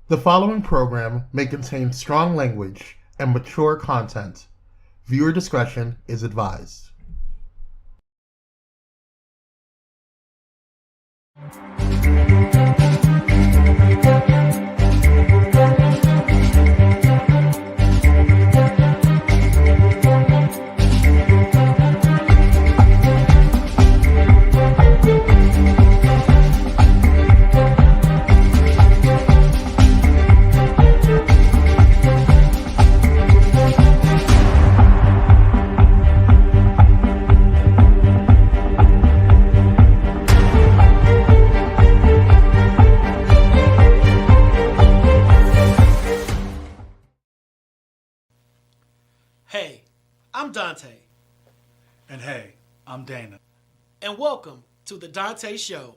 The following program may contain strong language and mature content. Viewer discretion is advised. Hey, I'm Dante. And hey, I'm Dana. And welcome to the Dante Show.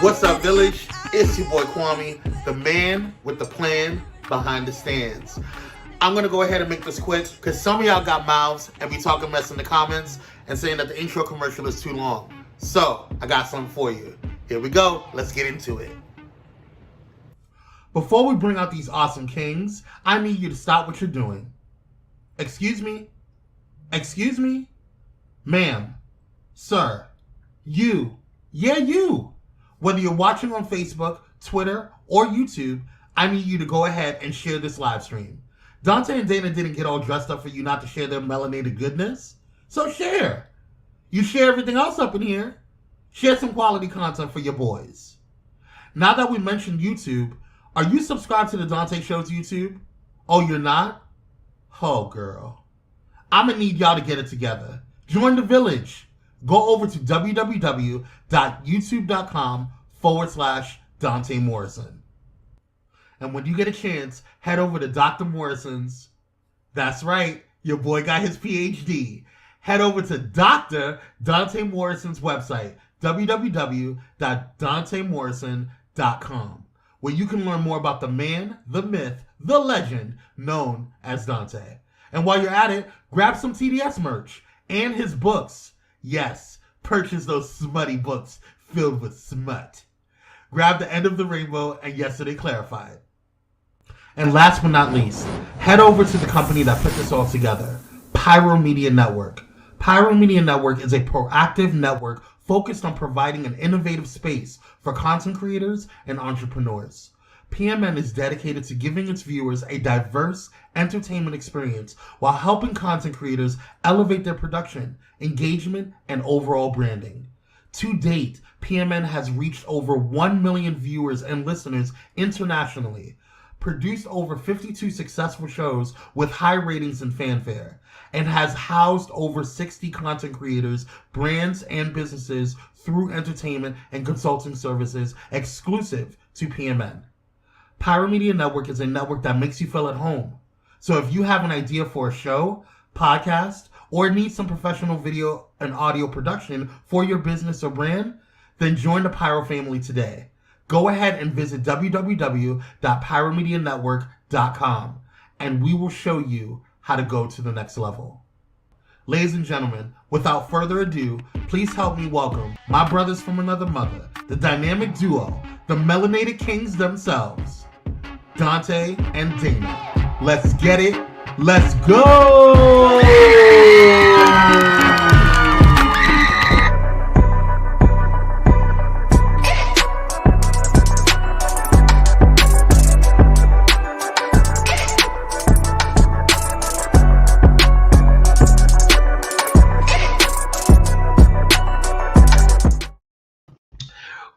What's up, Village? It's your boy Kwame, the man with the plan behind the stands. I'm going to go ahead and make this quick because some of y'all got mouths and be talking mess in the comments and saying that the intro commercial is too long. So, I got something for you. Here we go. Let's get into it. Before we bring out these awesome kings, I need you to stop what you're doing. Excuse me? Excuse me? Ma'am? Sir? You? Yeah, you! Whether you're watching on Facebook, Twitter, or YouTube, I need you to go ahead and share this live stream. Dante and Dana didn't get all dressed up for you not to share their melanated goodness, so share. You share everything else up in here. Share some quality content for your boys. Now that we mentioned YouTube, are you subscribed to the Dante Show's YouTube? Oh, you're not? Oh, girl. I'm gonna need y'all to get it together. Join the village. Go over to www.youtube.com/Dante Morrison. And when you get a chance, head over to Dr. Morrison's. That's right, your boy got his PhD. Head over to Dr. Dante Morrison's website, www.dantemorrison.com, where you can learn more about the man, the myth, the legend known as Dante. And while you're at it, grab some TDS merch and his books. Yes, purchase those smutty books filled with smut. Grab The End of the Rainbow and Yesterday Clarified. And last but not least, head over to the company that put this all together, Pyro Media Network. Pyro Media Network is a proactive network focused on providing an innovative space for content creators and entrepreneurs. PMN is dedicated to giving its viewers a diverse entertainment experience while helping content creators elevate their production, engagement, and overall branding. To date, PMN has reached over 1 million viewers and listeners internationally, produced over 52 successful shows with high ratings and fanfare, and has housed over 60 content creators, brands, and businesses through entertainment and consulting services exclusive to PMN. Pyro Media Network is a network that makes you feel at home. So if you have an idea for a show, podcast, or need some professional video and audio production for your business or brand, then join the Pyro family today. Go ahead and visit www.pyromedianetwork.com and we will show you how to go to the next level. Ladies and gentlemen, without further ado, please help me welcome my brothers from another mother, the dynamic duo, the melanated kings themselves, Dante and Dana. Let's get it. Let's go!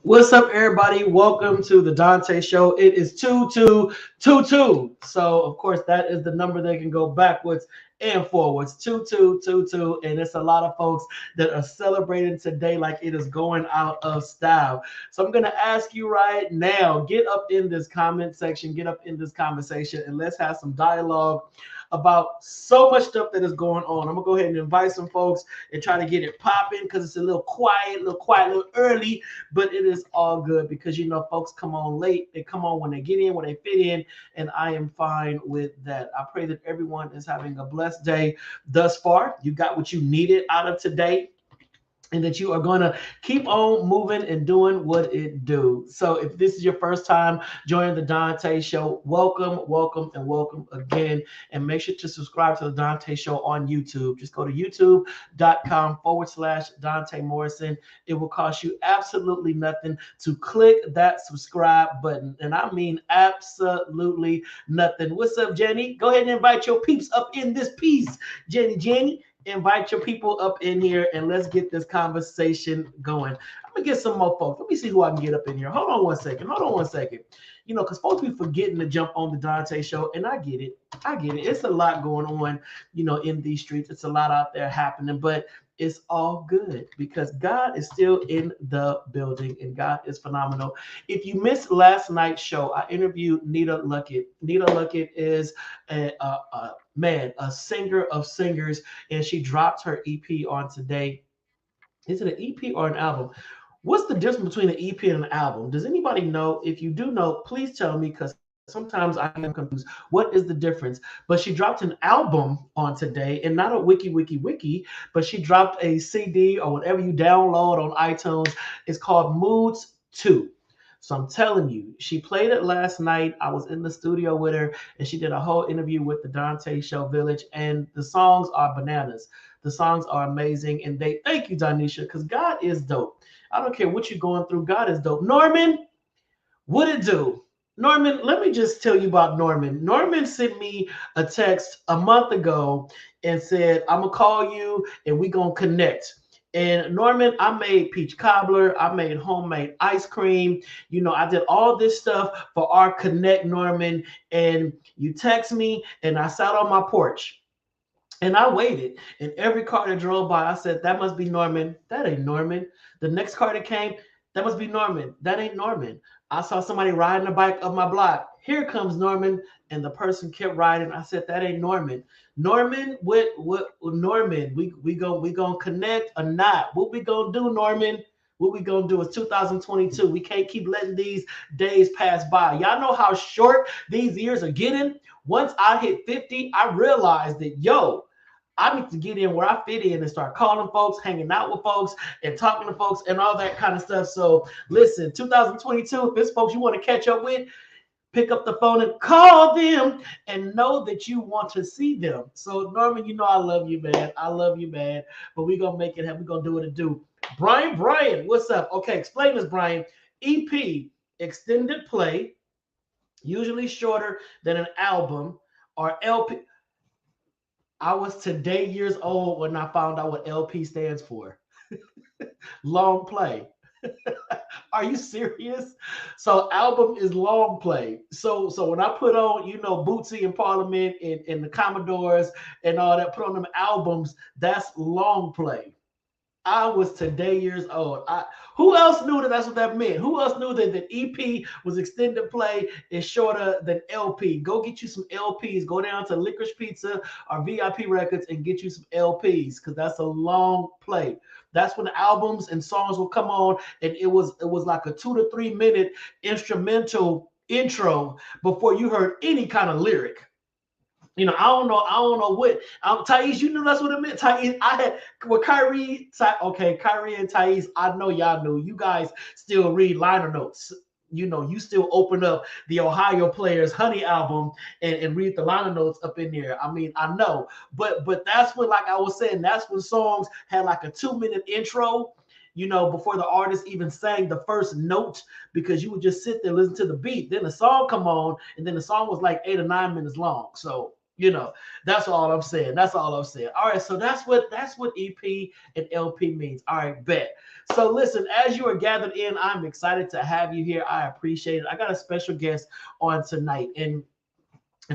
What's up, everybody? Welcome to the Donta Show. It is 2222. So, of course, that is the number that can go backwards and forwards. 2222. And it's a lot of folks that are celebrating today like it is going out of style. So, I'm going to ask you right now, get up in this comment section, get up in this conversation, and let's have some dialogue about so much stuff that is going on. I'm gonna go ahead and invite some folks and try to get it popping because it's a little quiet, a little early, but it is all good because folks come on late. They come on when they get in, when they fit in, and I am fine with that. I pray that everyone is having a blessed day thus far. You got what you needed out of today, and that you are going to keep on moving and doing what it do. So if this is your first time joining the Donta Show, welcome, welcome, and welcome again. And make sure to subscribe to the Donta Show on YouTube. Just go to youtube.com/Donta Morrison. It will cost you absolutely nothing to click that subscribe button. And I mean absolutely nothing. What's up, Jenny? Go ahead and invite your peeps up in this piece. Jenny. Invite your people up in here and let's get this conversation going. I'm gonna get some more folks. Let me see who I can get up in here. Hold on one second. Because folks be forgetting to jump on the Donta Show, and I get it. It's a lot going on, in these streets. It's a lot out there happening, but it's all good because God is still in the building and God is phenomenal. If you missed last night's show, I interviewed Nita Luckett. Nita Luckett is a singer of singers, and she dropped her EP on today. Is it an EP or an album? What's the difference between an EP and an album? Does anybody know? If you do know, please tell me because sometimes I am confused. What is the difference? But she dropped an album on today, and not a wiki, but she dropped a CD or whatever you download on iTunes. It's called Moods 2. So I'm telling you, she played it last night. I was in the studio with her, and she did a whole interview with the Donta Show Village, and the songs are bananas. The songs are amazing, and thank you, Donisha, because God is dope. I don't care what you're going through. God is dope. Norman, what it do? Norman, let me just tell you about Norman. Norman sent me a text a month ago and said, I'm going to call you and we're going to connect. And Norman, I made peach cobbler. I made homemade ice cream. I did all this stuff for our connect, Norman. And you text me and I sat on my porch. And I waited. And every car that drove by, I said, that must be Norman. That ain't Norman. The next car that came, that must be Norman. That ain't Norman. I saw somebody riding a bike up my block. Here comes Norman. And the person kept riding. I said, that ain't Norman. Norman, what Norman? We gonna connect or not? What we gonna do, Norman? What we gonna do? It's 2022. We can't keep letting these days pass by. Y'all know how short these years are getting. Once I hit 50, I realized that, I need to get in where I fit in and start calling folks, hanging out with folks, and talking to folks and all that kind of stuff. So listen, 2022, if it's folks you want to catch up with, pick up the phone and call them and know that you want to see them. So Norman, I love you, man. I love you, man. But we're going to make it happen. We're going to do what it do. Brian, what's up? Okay, explain this, Brian. EP, extended play, usually shorter than an album, or LP. I was today years old when I found out what LP stands for. Long play. Are you serious? So album is long play. So when I put on, Bootsy and Parliament and the Commodores and all that, put on them albums, that's long play. I was today years old. Who else knew that's what that meant? Who else knew that the EP was extended play is shorter than LP? Go get you some LPs. Go down to Licorice Pizza or VIP Records and get you some LPs because that's a long play. That's when the albums and songs will come on, and it was like a 2 to 3 minute instrumental intro before you heard any kind of lyric. I don't know what. Thais, you knew that's what it meant. Thais, I had with Kyrie and Thais, I know y'all knew. You guys still read liner notes. You still open up the Ohio Players Honey album and read the liner notes up in there. I mean, I know, but that's when, like I was saying, that's when songs had like a 2-minute intro. Before the artist even sang the first note, because you would just sit there, listen to the beat. Then the song come on, and then the song was like 8 or 9 minutes long. So You know, that's all I'm saying. That's all I'm saying. All right, so that's what EP and LP means. All right, bet. So listen, as you are gathered in, I'm excited to have you here. I appreciate it. I got a special guest on tonight, and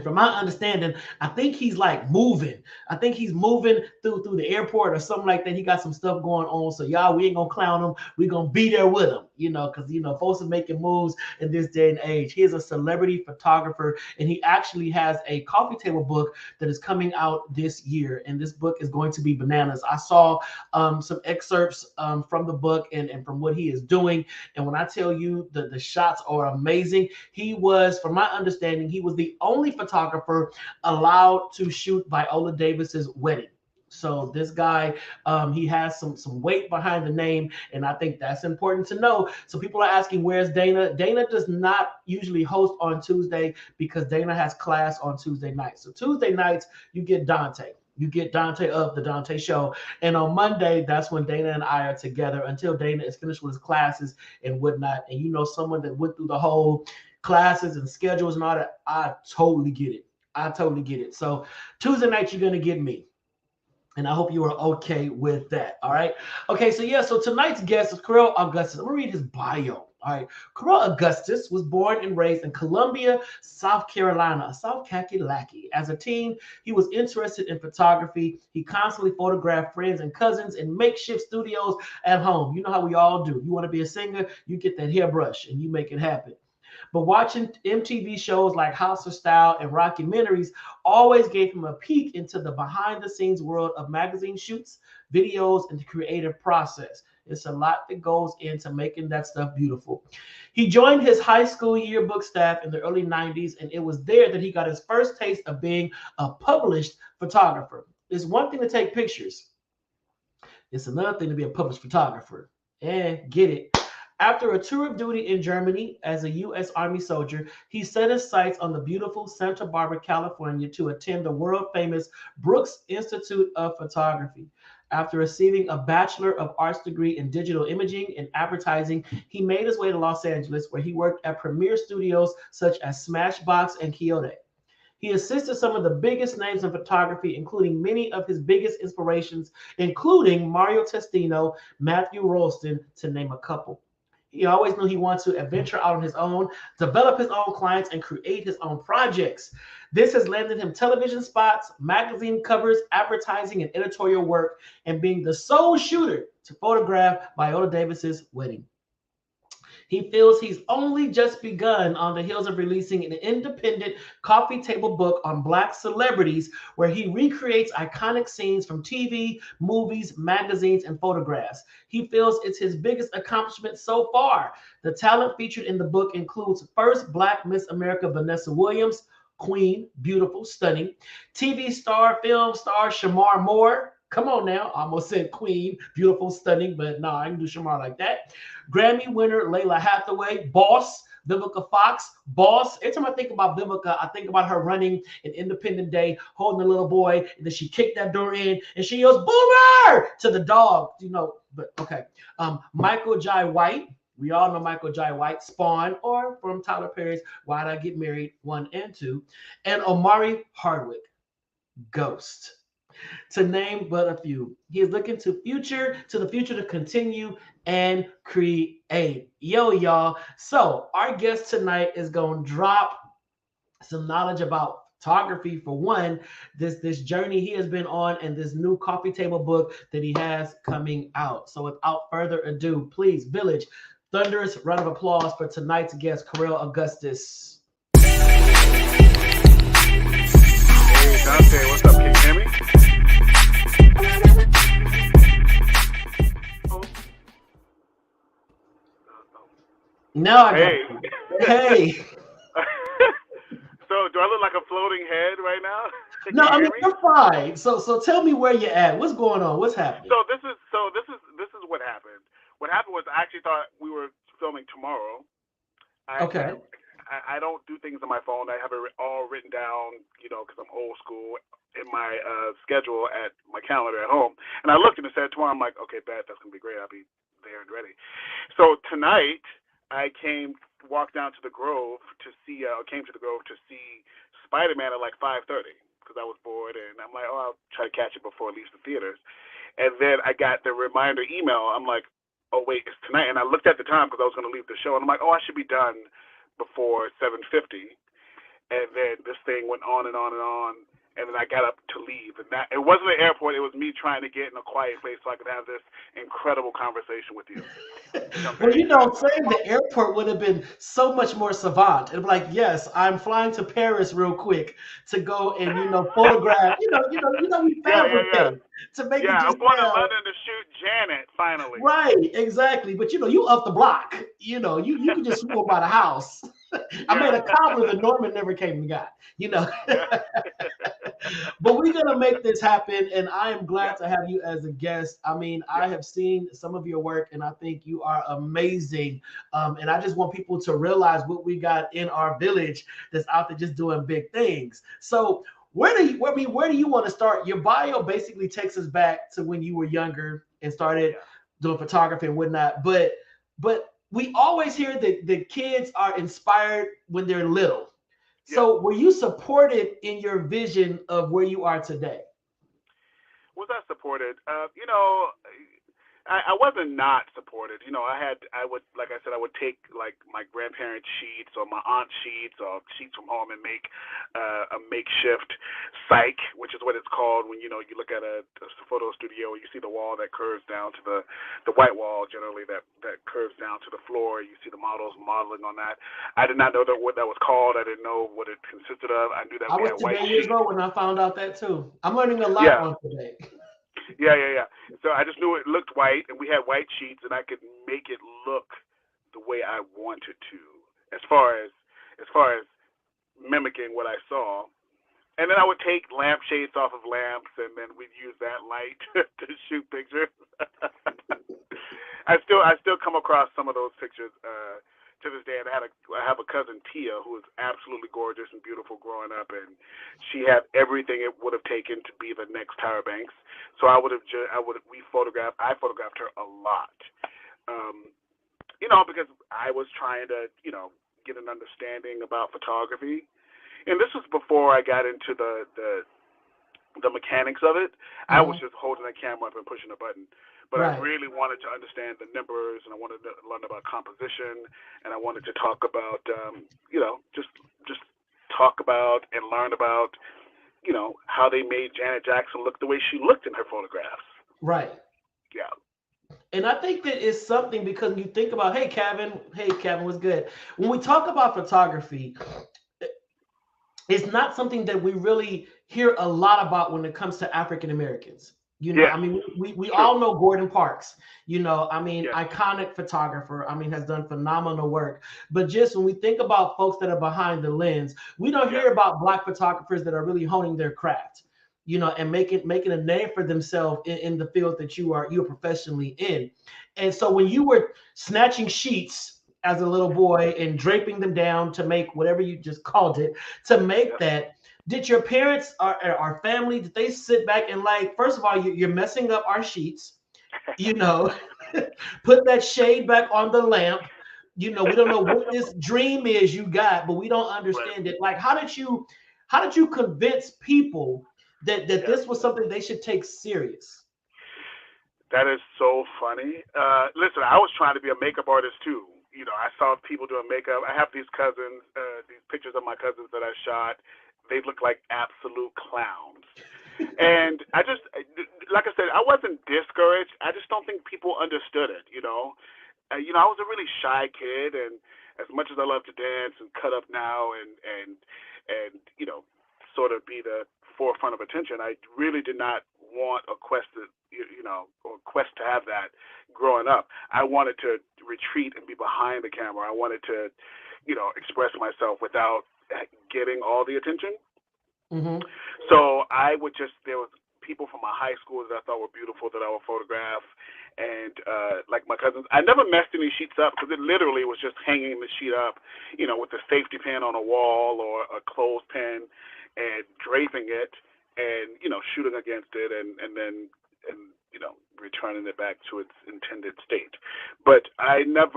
from my understanding, I think he's like moving. I think he's moving through the airport or something like that. He got some stuff going on. So y'all, we ain't gonna clown him. We gonna be there with him, because folks are making moves in this day and age. He is a celebrity photographer, and he actually has a coffee table book that is coming out this year. And this book is going to be bananas. I saw some excerpts from the book and from what he is doing. And when I tell you the shots are amazing, he was, from my understanding, he was the only photographer allowed to shoot Viola Davis's wedding. So this guy, he has some weight behind the name, and I think that's important to know. So people are asking, where's Dana? Dana does not usually host on Tuesday because Dana has class on Tuesday nights. So Tuesday nights, you get Donta. You get Donta of the Donta Show. And on Monday, that's when Dana and I are together until Dana is finished with his classes and whatnot. And someone that went through the whole classes and schedules and all that, I totally get it. I totally get it. So Tuesday night, you're going to get me. And I hope you are okay with that. All right. Okay. So tonight's guest is Carell Augustus. I'm going to read his bio. All right. Carell Augustus was born and raised in Columbia, South Carolina, South Kakalaki. As a teen, he was interested in photography. He constantly photographed friends and cousins in makeshift studios at home. You know how we all do. You want to be a singer, you get that hairbrush and you make it happen. But watching MTV shows like House of Style and Rockumentaries always gave him a peek into the behind-the-scenes world of magazine shoots, videos, and the creative process. It's a lot that goes into making that stuff beautiful. He joined his high school yearbook staff in the early 90s, and it was there that he got his first taste of being a published photographer. It's one thing to take pictures. It's another thing to be a published photographer. And get it. After a tour of duty in Germany as a U.S. Army soldier, he set his sights on the beautiful Santa Barbara, California, to attend the world-famous Brooks Institute of Photography. After receiving a Bachelor of Arts degree in digital imaging and advertising, he made his way to Los Angeles, where he worked at premier studios such as Smashbox and Quixote. He assisted some of the biggest names in photography, including many of his biggest inspirations, including Mario Testino, Matthew Rolston, to name a couple. He always knew he wanted to adventure out on his own, develop his own clients, and create his own projects. This has landed him television spots, magazine covers, advertising, and editorial work, and being the sole shooter to photograph Viola Davis's wedding. He feels he's only just begun on the heels of releasing an independent coffee table book on Black celebrities where he recreates iconic scenes from TV, movies, magazines, and photographs. He feels it's his biggest accomplishment so far. The talent featured in the book includes first Black Miss America Vanessa Williams, Queen, beautiful, stunning, TV star, film star Shamar Moore. Come on now. I almost said Queen, beautiful, stunning, but no, I can do Shamar like that. Grammy winner Layla Hathaway, Boss, Vivica Fox, Boss. Every time I think about Vivica, I think about her running an Independent Day, holding a little boy, and then she kicked that door in, and she yells, "Boomer!" to the dog, but okay. Michael Jai White. We all know Michael Jai White, Spawn, or from Tyler Perry's Why'd I Get Married 1 and 2, and Omari Hardwick, Ghost, to name but a few. He is looking to the future to continue and create. Yo, y'all. So our guest tonight is going to drop some knowledge about photography for one, this journey he has been on, and this new coffee table book that he has coming out. So without further ado, please, Village, thunderous round of applause for tonight's guest, Carell Augustus. Hey, Donta, what's up? Can you hear me? No, Hey. Hey. So, do I look like a floating head right now? No, I mean you're fine. So tell me where you're at. What's going on? What's happening? So this is what happened. What happened was I actually thought we were filming tomorrow. Okay. I don't do things on my phone. I have it all written down, because I'm old school, in my schedule at my calendar at home. And I looked and it said tomorrow. I'm like, okay, bet, that's gonna be great. I'll be there and ready. So tonight I walked down to the Grove to see Spider-Man at like 5:30. because I was bored, and I'm like, oh, I'll try to catch it before it leaves the theaters. And then I got the reminder email. I'm like, oh, wait, it's tonight. And I looked at the time because I was going to leave the show, and I'm like, oh, I should be done before 7:50. And then this thing went on and on and on. And then I got up to leave. And that, it wasn't the airport. It was me trying to get in a quiet place so I could have this incredible conversation with you. Well, saying the airport would have been so much more savant. It'd be like, yes, I'm flying to Paris real quick to go and, photograph, we fabricate to make it just I'm going to London to shoot Janet, finally. Right, exactly. But, you up the block. You can just swoop by the house. I made a cobbler that Norman never came and got, But we're going to make this happen, and I am glad to have you as a guest. I mean, I have seen some of your work, and I think you are amazing. And I just want people to realize what we got in our village that's out there just doing big things. So where do you want to start? Your bio basically takes us back to when you were younger and started doing photography and whatnot. But we always hear that the kids are inspired when they're little. So were you supported in your vision of where you are today? Was I supported? I wasn't not supported. I would, like I said, I would take like my grandparents' sheets or my aunt's sheets or sheets from home and make a makeshift psych, which is what it's called when you look at a photo studio and you see the wall that curves down to the white wall generally that curves down to the floor. You see the models modeling on that. I did not know what that was called. I didn't know what it consisted of. I knew that we had white sheets. I was 2 years old when I found out that too. I'm learning a lot on today. Yeah. So I just knew it looked white, and we had white sheets, and I could make it look the way I wanted to, as far as mimicking what I saw. And then I would take lampshades off of lamps, and then we'd use that light to shoot pictures. I still come across some of those pictures to this day. And I have a cousin, Tia, who was absolutely gorgeous and beautiful growing up, and she had everything it would have taken to be the next Tyra Banks. So I photographed her a lot, because I was trying to, get an understanding about photography. And this was before I got into the mechanics of it. I was just holding a camera up and pushing a button. But I really wanted to understand the numbers, and I wanted to learn about composition, and I wanted to talk about, just talk about and learn about, how they made Janet Jackson look the way she looked in her photographs. Right. Yeah. And I think that is something, because you think about, hey, Kevin, what's good? When we talk about photography, it's not something that we really hear a lot about when it comes to African Americans. I mean, we all know Gordon Parks, iconic photographer, has done phenomenal work. But just when we think about folks that are behind the lens, we don't hear about Black photographers that are really honing their craft, and making a name for themselves in the field that you're professionally in. And so when you were snatching sheets as a little boy and draping them down to make whatever you just called it, to make that, did your parents or our family, did they sit back and first of all, you're messing up our sheets, put that shade back on the lamp. We don't know what this dream is you got, but we don't understand it. How did you convince people that this was something they should take serious? That is so funny. Listen, I was trying to be a makeup artist too. I saw people doing makeup. I have these cousins, these pictures of my cousins that I shot. They look like absolute clowns. And I just, like I said, I wasn't discouraged. I just don't think people understood it, I was a really shy kid, and as much as I love to dance and cut up now and sort of be the forefront of attention, I really did not want a quest to, or quest to have that growing up. I wanted to retreat and be behind the camera. I wanted to, express myself without getting all the attention. Mm-hmm. So there was people from my high school that I thought were beautiful that I would photograph, and like my cousins. I never messed any sheets up because it literally was just hanging the sheet up, with a safety pin on a wall or a clothespin, and draping it, and shooting against it, and then returning it back to its intended state. But I have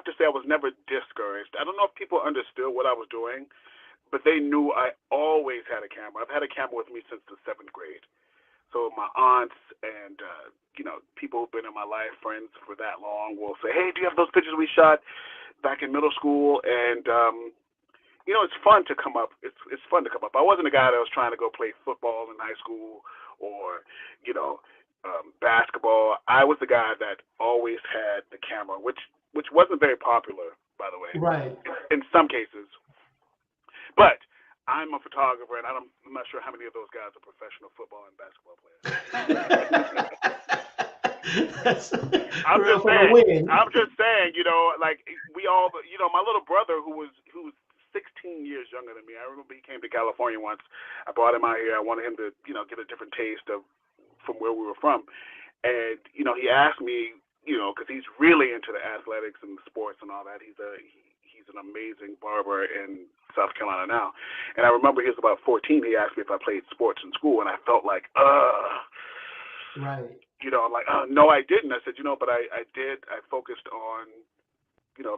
to say I was never discouraged. I don't know if people understood what I was doing, but they knew I always had a camera. I've had a camera with me since the 7th grade. So my aunts and, people who've been in my life, friends for that long, will say, hey, do you have those pictures we shot back in middle school? And, it's fun to come up. It's fun to come up. I wasn't a guy that was trying to go play football in high school or, basketball. I was the guy that always had the camera, which wasn't very popular, by the way. Right. In some cases. But I'm a photographer, and I'm not sure how many of those guys are professional football and basketball players. I'm just saying, we all, my little brother who was 16 years younger than me. I remember he came to California once. I brought him out here. I wanted him to, get a different taste from where we were from. And, he asked me, because he's really into the athletics and the sports and all that. He's an amazing barber in South Carolina now. And I remember he was about 14. He asked me if I played sports in school, and I felt like, right. No, I didn't. I said, but I did. I focused on,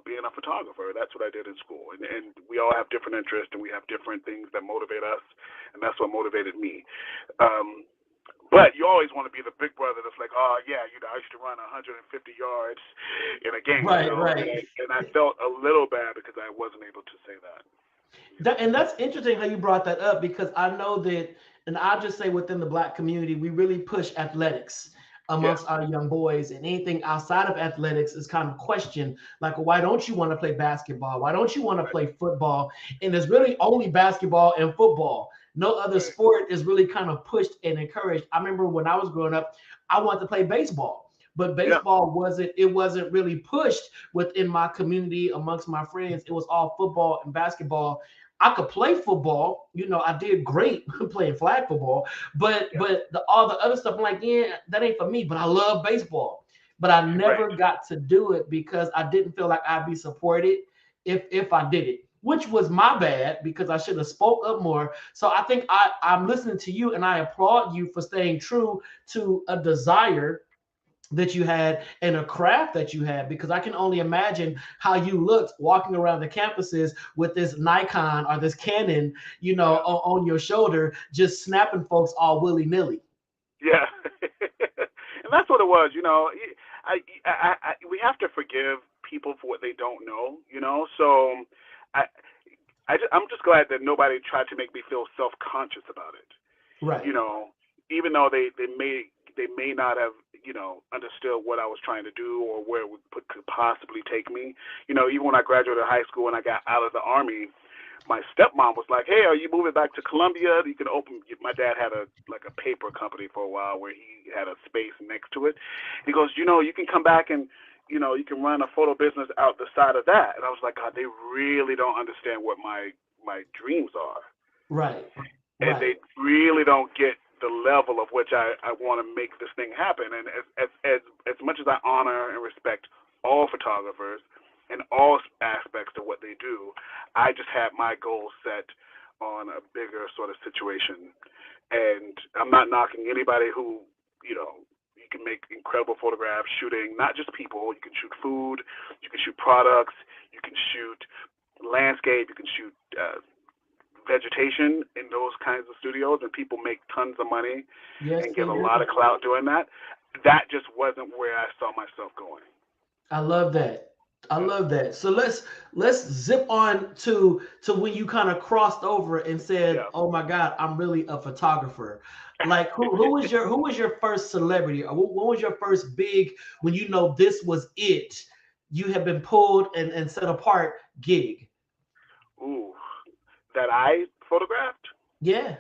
being a photographer. That's what I did in school. And we all have different interests, and we have different things that motivate us, and that's what motivated me. But you always want to be the big brother that's like, I used to run 150 yards in a game. Right, right. And I felt a little bad because I wasn't able to say that. And that's interesting how you brought that up, because I know that, and I'll just say within the Black community, we really push athletics amongst our young boys, and anything outside of athletics is kind of questioned. Like, why don't you want to play basketball? Why don't you want to play football? And there's really only basketball and football. No other sport is really kind of pushed and encouraged. I remember when I was growing up, I wanted to play baseball, but baseball wasn't really pushed within my community amongst my friends. It was all football and basketball. I could play football, I did great playing flag football, but all the other stuff, I'm like, that ain't for me, but I love baseball. But I never got to do it because I didn't feel like I'd be supported if I did it, which was my bad, because I should have spoke up more. So I think I'm listening to you, and I applaud you for staying true to a desire that you had and a craft that you had, because I can only imagine how you looked walking around the campuses with this Nikon or this Canon, on your shoulder, just snapping folks all willy-nilly. Yeah. And that's what it was, we have to forgive people for what they don't know, so I'm just glad that nobody tried to make me feel self-conscious about it. Right. Even though they may not have, understood what I was trying to do or where it could possibly take me. Even when I graduated high school and I got out of the Army, my stepmom was like, hey, are you moving back to Columbia? You can open, my dad had a paper company for a while where he had a space next to it. He goes, you can come back and, you can run a photo business out the side of that. And I was like, God, they really don't understand what my dreams are. Right. And they really don't get the level of which I want to make this thing happen. And as much as I honor and respect all photographers and all aspects of what they do, I just had my goals set on a bigger sort of situation. And I'm not knocking anybody who, you can make incredible photographs shooting not just people. You can shoot food, you can shoot products, you can shoot landscape, you can shoot vegetation in those kinds of studios, and people make tons of money and get a lot of clout doing that. That just wasn't where I saw myself going. I love that. So let's zip on to when you kind of crossed over and said, oh my God, I'm really a photographer. Like who was your first celebrity, or what was your first big, when this was it, you have been pulled and set apart gig? Ooh. That I photographed? Yeah.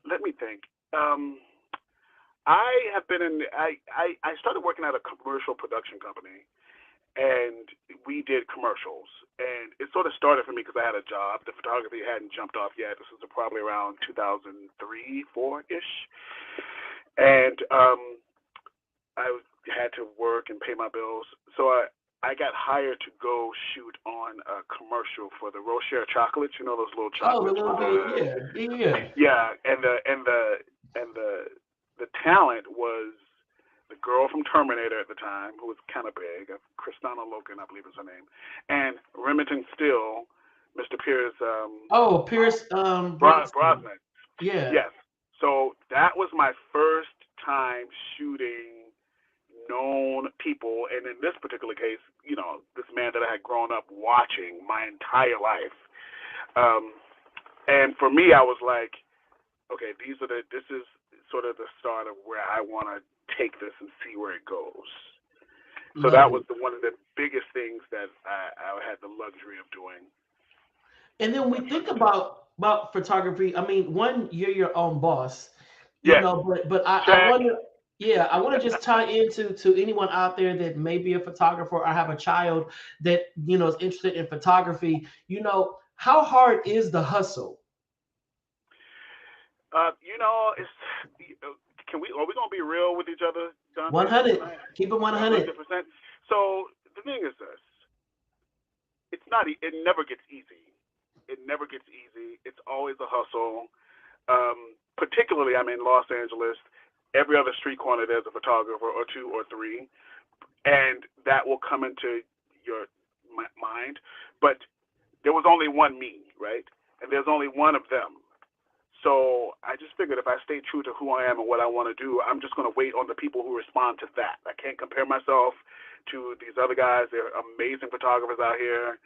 Let me think. I have been I started working at a commercial production company, and we did commercials. And it sort of started for me because I had a job. The photography hadn't jumped off yet. This was probably around 2003, 4-ish. And I had to work and pay my bills. So I got hired to go shoot on a commercial for the Rocher chocolates, those little chocolates. Yeah, and the talent was the girl from Terminator at the time, who was kind of big, Kristana Loken, I believe is her name, and Remington Steele, Mr. Pierce Oh, Pierce Brosnan. Brosnan. Yeah. Yes. So that was my first time shooting known people, and in this particular case, this man that I had grown up watching my entire life. And for me, I was like, okay, this is sort of the start of where I want to take this and see where it goes. So that was one of the biggest things that I had the luxury of doing. And then we think about photography. I mean, one, you're your own boss, Yes. but I wonder, yeah, I want to just tie into anyone out there that may be a photographer or have a child that is interested in photography. How hard is the hustle? It's are we gonna be real with each other, Donta? 100. Keep it 100. 100%. So the thing is this: it's not. It never gets easy. It never gets easy. It's always a hustle. Particularly, I'm in Los Angeles. Every other street corner, there's a photographer or two or three, and that will come into your mind. But there was only one me, right? And there's only one of them. So I just figured if I stay true to who I am and what I want to do, I'm just going to wait on the people who respond to that. I can't compare myself to these other guys. They're amazing photographers out here,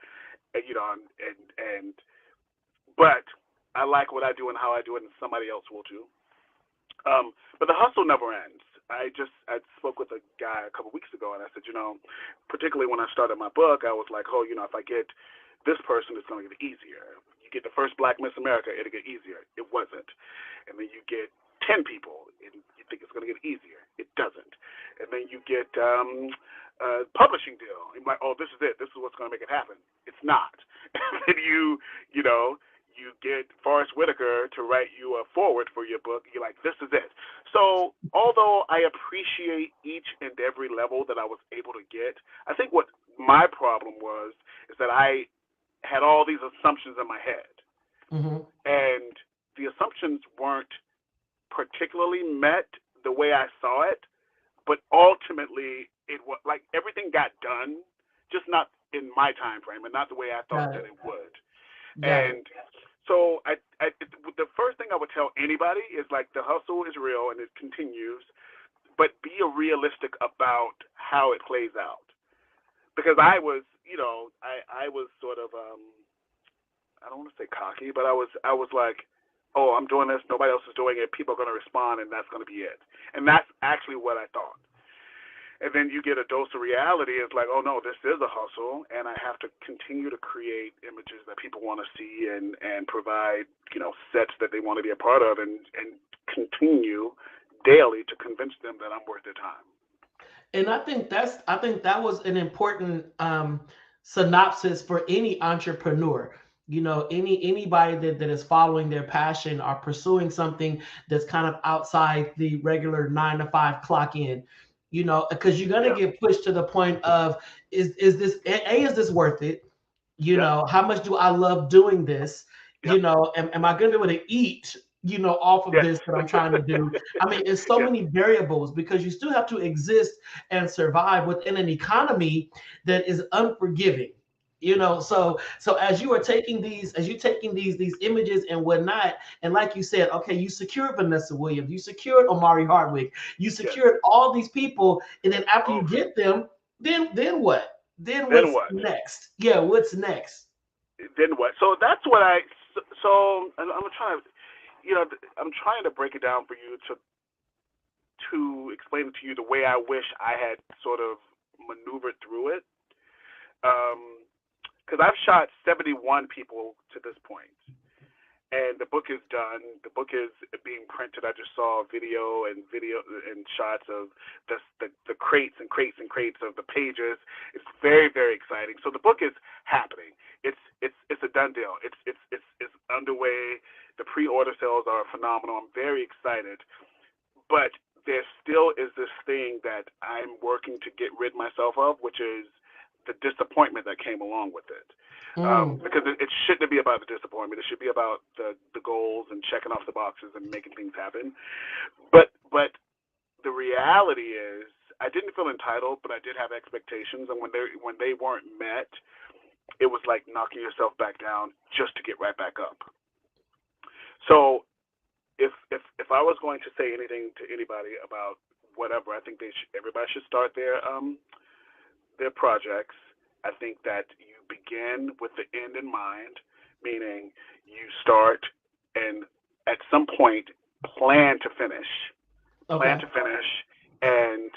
and but I like what I do and how I do it, and somebody else will too. But the hustle never ends. I spoke with a guy a couple weeks ago, and I said, particularly when I started my book, I was like, if I get this person, it's going to get easier. You get the first Black Miss America, it'll get easier. It wasn't. And then you get 10 people, and you think it's going to get easier. It doesn't. And then you get a publishing deal. You're like, oh, this is it. This is what's going to make it happen. It's not. And then you get Forrest Whitaker to write you a foreword for your book. You're like, this is it. So although I appreciate each and every level that I was able to get, I think what my problem was is that I had all these assumptions in my head. Mm-hmm. And the assumptions weren't particularly met the way I saw it, but ultimately it was like everything got done, just not in my time frame and not the way I thought that it would. And so the first thing I would tell anybody is like the hustle is real and it continues, but be realistic about how it plays out. Because I was sort of I don't want to say cocky, but I was like, oh, I'm doing this, nobody else is doing it, people are going to respond, and that's going to be it. And that's actually what I thought. And then you get a dose of reality. It's like, oh no, this is a hustle, and I have to continue to create images that people want to see and provide, sets that they want to be a part of, and continue daily to convince them that I'm worth their time. And I think that was an important synopsis for any entrepreneur. Anybody that is following their passion or pursuing something that's kind of outside the regular 9 to 5 clock in. Because you're gonna get pushed to the point of is this worth it? How much do I love doing this? Am I gonna be able to eat? Off of this that I'm trying to do. I mean, it's so many variables because you still have to exist and survive within an economy that is unforgiving. So as you are taking these images and whatnot, and like you said, okay, you secured Vanessa Williams, you secured Omari Hardwick, you secured all these people, and then after you get them, then what? Then what's next? Yeah, what's next? Then what? So that's what I'm trying to. I'm trying to break it down for you to explain it to you the way I wish I had sort of maneuvered through it. Because I've shot 71 people to this point, and the book is done. The book is being printed. I just saw video and shots of the crates and crates and crates of the pages. It's very, very exciting. So the book is happening. It's a done deal. It's underway. The pre-order sales are phenomenal. I'm very excited, but there still is this thing that I'm working to get rid myself of, which is the disappointment that came along with it. Because it shouldn't be about the disappointment. It should be about the goals and checking off the boxes and making things happen. But the reality is, I didn't feel entitled, but I did have expectations, and when they weren't met, it was like knocking yourself back down just to get right back up. So if I was going to say anything to anybody about whatever, I think everybody should start their projects. I think that you begin with the end in mind, meaning you start and at some point plan to finish. Okay. Plan to finish, and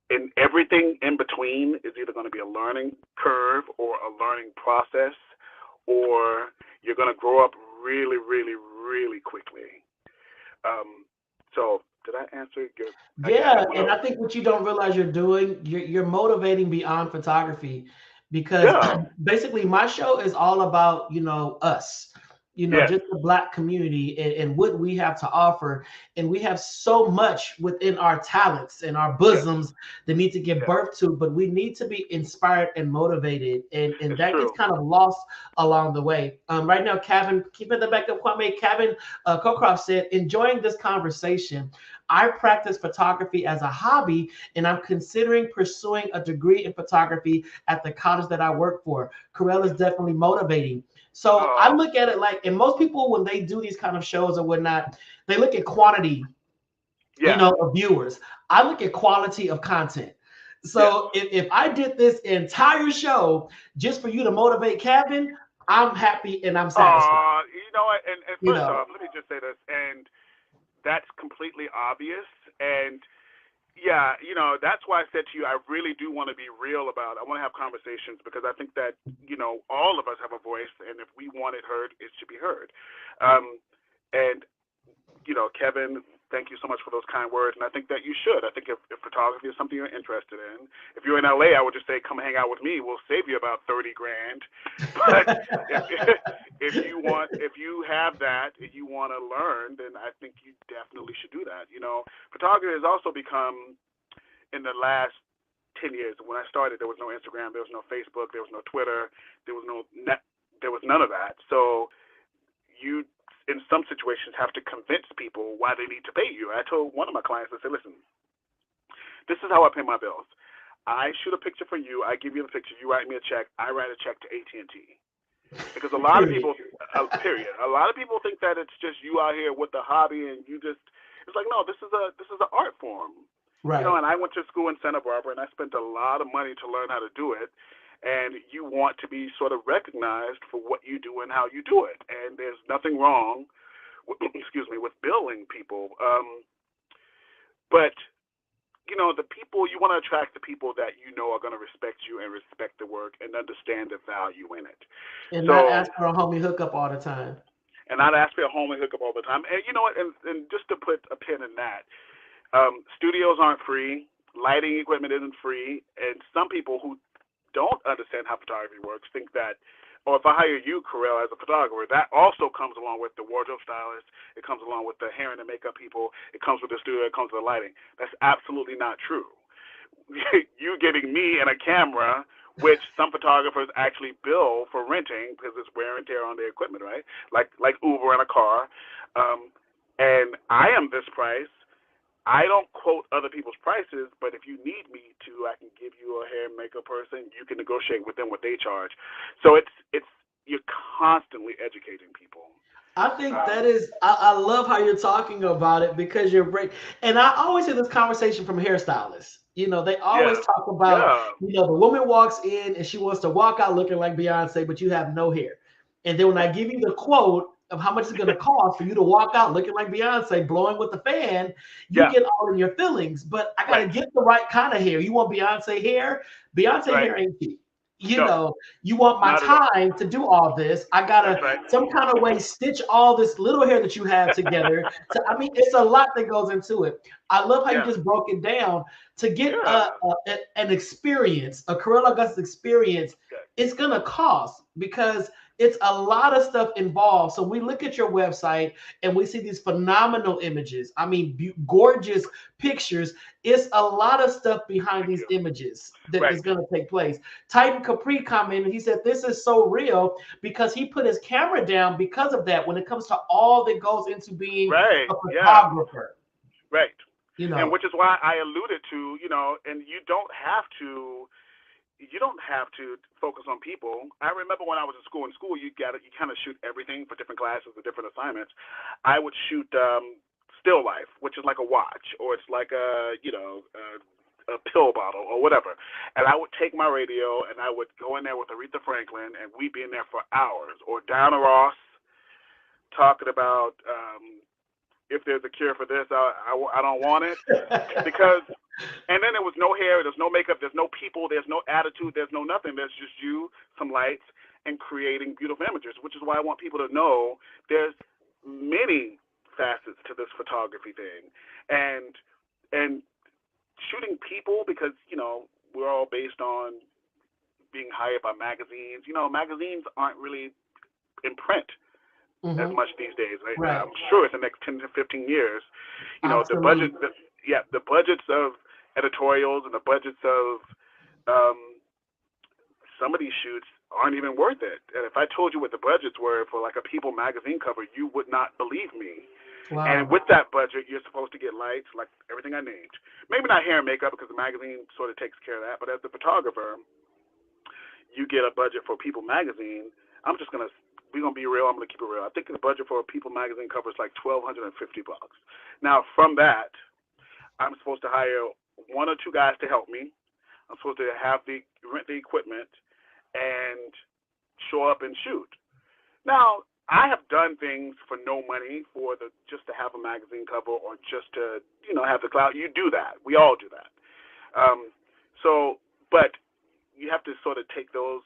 in everything in between is either going to be a learning curve or a learning process, or you're going to grow up really, really, really quickly. So did I answer your? Yeah, and I think what you don't realize you're doing, you're motivating beyond photography, because basically my show is all about, us, just the Black community and what we have to offer. And we have so much within our talents and our bosoms that need to give birth to, but we need to be inspired and motivated. And that gets kind of lost along the way. Right now, Kevin, keeping the back up, Kwame, Kevin Cockcroft said, enjoying this conversation. I practice photography as a hobby, and I'm considering pursuing a degree in photography at the college that I work for. Carell is definitely motivating. So I look at it like, and most people, when they do these kind of shows or whatnot, they look at quantity, of viewers. I look at quality of content. So if I did this entire show just for you to motivate Kevin, I'm happy and I'm satisfied. You know what? And first off, let me just say this, and that's completely obvious. And yeah, that's why I said to you, I really do want to be real about it. I want to have conversations because I think that, all of us have a voice, and if we want it heard, it should be heard. And, Kevin, thank you so much for those kind words. And I think that you should. I think if photography is something you're interested in, if you're in LA, I would just say, come hang out with me. We'll save you about $30,000. But if you have that, if you want to learn, then I think you definitely should do that. Photography has also become, in the last 10 years, when I started, there was no Instagram, there was no Facebook, there was no Twitter, there was none of that. So you, in some situations, have to convince people why they need to pay you. I told one of my clients, I said, listen, this is how I pay my bills. I shoot a picture for you, I give you the picture, you write me a check, I write a check to AT&T. Because a lot of people, period. A lot of people think that it's just you out here with the hobby, and you just. It's like, no, this is an art form. Right. And I went to school in Santa Barbara, and I spent a lot of money to learn how to do it. And you want to be sort of recognized for what you do and how you do it. And there's nothing wrong, with billing people. But the people, you want to attract the people that are going to respect you and respect the work and understand the value in it. And not ask for a homie hookup all the time. And not ask for a homie hookup all the time. And you know what? And just to put a pin in that, studios aren't free. Lighting equipment isn't free. And some people who don't understand how photography works think that, if I hire you, Carell, as a photographer, that also comes along with the wardrobe stylist. It comes along with the hair and the makeup people. It comes with the studio. It comes with the lighting. That's absolutely not true. You getting me and a camera, which some photographers actually bill for renting because it's wear and tear on their equipment, right? Like Uber and a car. And I am this price. I don't quote other people's prices, but if you need me to, I can give you a hair and makeup person. You can negotiate with them what they charge. So it's you're constantly educating people. I think that is, I love how you're talking about it, because you're break. And I always hear this conversation from hairstylists. They always talk about, the woman walks in and she wants to walk out looking like Beyonce, but you have no hair. And then when I give you the quote of how much it's going to cost for you to walk out looking like Beyonce, blowing with the fan, you get all in your feelings. But I got to get the right kind of hair. You want Beyonce hair? Beyonce hair ain't cheap. You want my time to do all this. I got to some kind of way stitch all this little hair that you have together. It's a lot that goes into it. I love how you just broke it down to get an experience, a Carell Augustus experience. It's going to cost, because it's a lot of stuff involved. So we look at your website and we see these phenomenal images. Gorgeous pictures. It's a lot of stuff behind these images that is going to take place. Titan Capri commented, he said, this is so real, because he put his camera down because of that when it comes to all that goes into being a photographer. Right. And which is why I alluded to, and you don't have to, you don't have to focus on people. I remember when I was in school. You kind of shoot everything for different classes and different assignments. I would shoot still life, which is like a watch, or it's like a pill bottle or whatever. And I would take my radio and I would go in there with Aretha Franklin, and we'd be in there for hours. Or Diana Ross talking about if there's a cure for this, I don't want it because. And then there was no hair, there's no makeup, there's no people, there's no attitude, there's no nothing. There's just you, some lights, and creating beautiful images, which is why I want people to know there's many facets to this photography thing. And shooting people, because, we're all based on being hired by magazines. Magazines aren't really in print as much these days. Right? I'm sure it's the next 10 to 15 years. The budgets of editorials and the budgets of some of these shoots aren't even worth it. And if I told you what the budgets were for like a People magazine cover, you would not believe me. Wow. And with that budget, you're supposed to get lights, like everything I named. Maybe not hair and makeup because the magazine sort of takes care of that. But as the photographer, you get a budget for People magazine. we're going to be real. I'm going to keep it real. I think the budget for a People magazine cover is like $1,250. Now, from that, I'm supposed to hire one or two guys to help me. I'm supposed to rent the equipment and show up and shoot. Now, I have done things for no money just to have a magazine cover or just to, have the clout. You do that. We all do that. But you have to sort of take those